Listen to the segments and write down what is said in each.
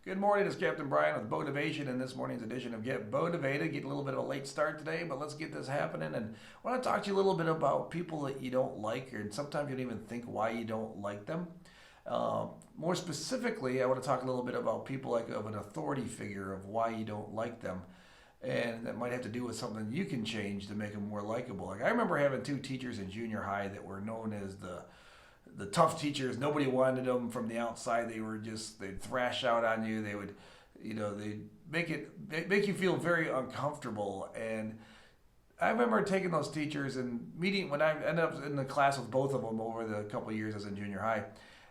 Good morning, it's Captain Brian with Boativation in this morning's edition of Get Boativated. Get a little bit of a late start today, but let's get this happening. And I want to talk to you a little bit about people that you don't like, and sometimes you don't even think why you don't like them. More specifically, I want to talk a little bit about people like of an authority figure of why you don't like them. And that might have to do with something you can change to make them more likable. Like I remember having two teachers in junior high that were known as the tough teachers. Nobody wanted them from the outside. They'd thrash out on you. They would, they'd make you feel very uncomfortable. And I remember taking those teachers and meeting when I ended up in the class with both of them over the couple of years as in junior high.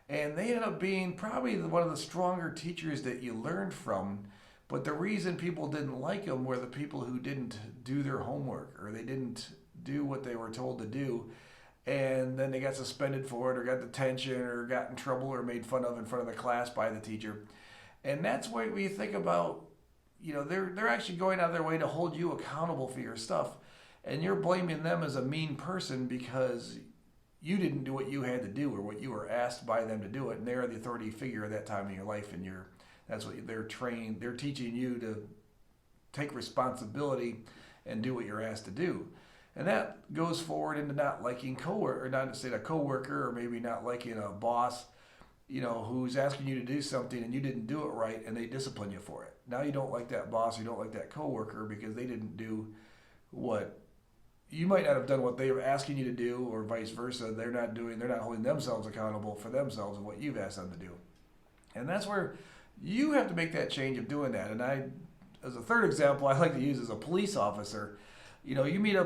And they ended up being probably one of the stronger teachers that you learned from. But the reason people didn't like them were the people who didn't do their homework or they didn't do what they were told to do. And then they got suspended for it or got detention or got in trouble or made fun of in front of the class by the teacher. And that's what we think about, they're actually going out of their way to hold you accountable for your stuff. And you're blaming them as a mean person because you didn't do what you had to do or what you were asked by them to do it. And they're the authority figure at that time in your life. And that's what they're trained. They're teaching you to take responsibility and do what you're asked to do. And that goes forward into not liking coworker, or not to say a coworker, or maybe not liking a boss, who's asking you to do something and you didn't do it right, and they discipline you for it. Now you don't like that boss, you don't like that coworker because they didn't do what you might not have done what they were asking you to do, or vice versa. They're not holding themselves accountable for themselves and what you've asked them to do. And that's where you have to make that change of doing that. And as a third example, I like to use as a police officer. You meet a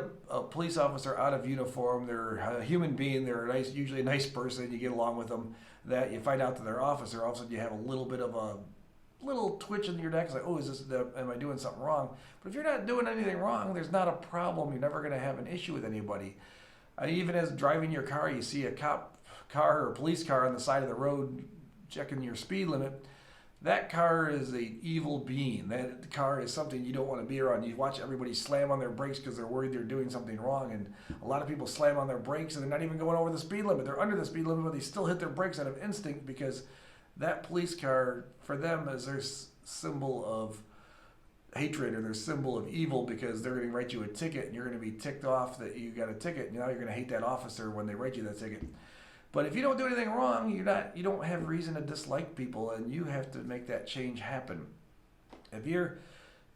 police officer out of uniform, they're a human being, they're usually a nice person, you get along with them, that you find out that they're officer, all of a sudden you have a little bit of a little twitch in your neck, it's like, oh, am I doing something wrong? But if you're not doing anything wrong, there's not a problem, you're never going to have an issue with anybody. Even as driving your car, you see a cop car or a police car on the side of the road checking your speed limit. That car is an evil being. That car is something you don't want to be around. You watch everybody slam on their brakes because they're worried they're doing something wrong. And a lot of people slam on their brakes and they're not even going over the speed limit. They're under the speed limit, but they still hit their brakes out of instinct because that police car, for them, is their symbol of hatred or their symbol of evil because they're going to write you a ticket and you're going to be ticked off that you got a ticket. And now you're going to hate that officer when they write you that ticket. But if you don't do anything wrong, you don't have reason to dislike people, and you have to make that change happen. If you're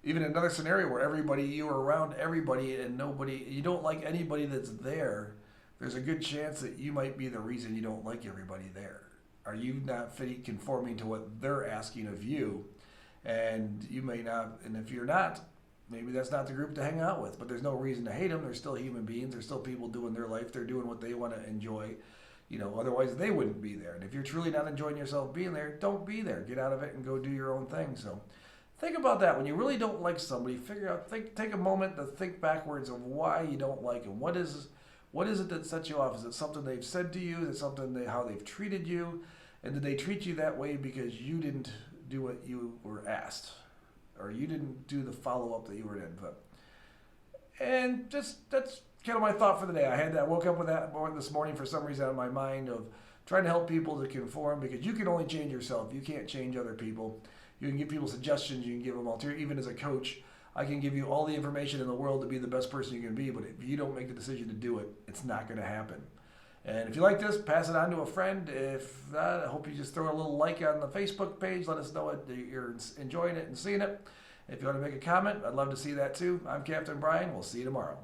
even in another scenario where you're around everybody and you don't like anybody that's there, there's a good chance that you might be the reason you don't like everybody there. Are you not conforming to what they're asking of you? And you may not, and if you're not, maybe that's not the group to hang out with. But there's no reason to hate them. They're still human beings. They're still people doing their life. They're doing what they want to enjoy. Otherwise they wouldn't be there. And if you're truly not enjoying yourself being there, don't be there. Get out of it and go do your own thing. So think about that. When you really don't like somebody, take a moment to think backwards of why you don't like them. What is it that sets you off? Is it something they've said to you? Is it something how they've treated you? And did they treat you that way because you didn't do what you were asked? Or you didn't do the follow-up that you were in? And that's kind of my thought for the day. I woke up with that this morning for some reason on my mind of trying to help people to conform, because you can only change yourself. You can't change other people. You can give people suggestions. You can give them even as a coach, I can give you all the information in the world to be the best person you can be, but if you don't make the decision to do it, it's not going to happen. And if you like this, pass it on to a friend. If not, I hope you just throw a little like on the Facebook page. Let us know that you're enjoying it and seeing it. If you want to make a comment, I'd love to see that too. I'm Captain Brian. We'll see you tomorrow.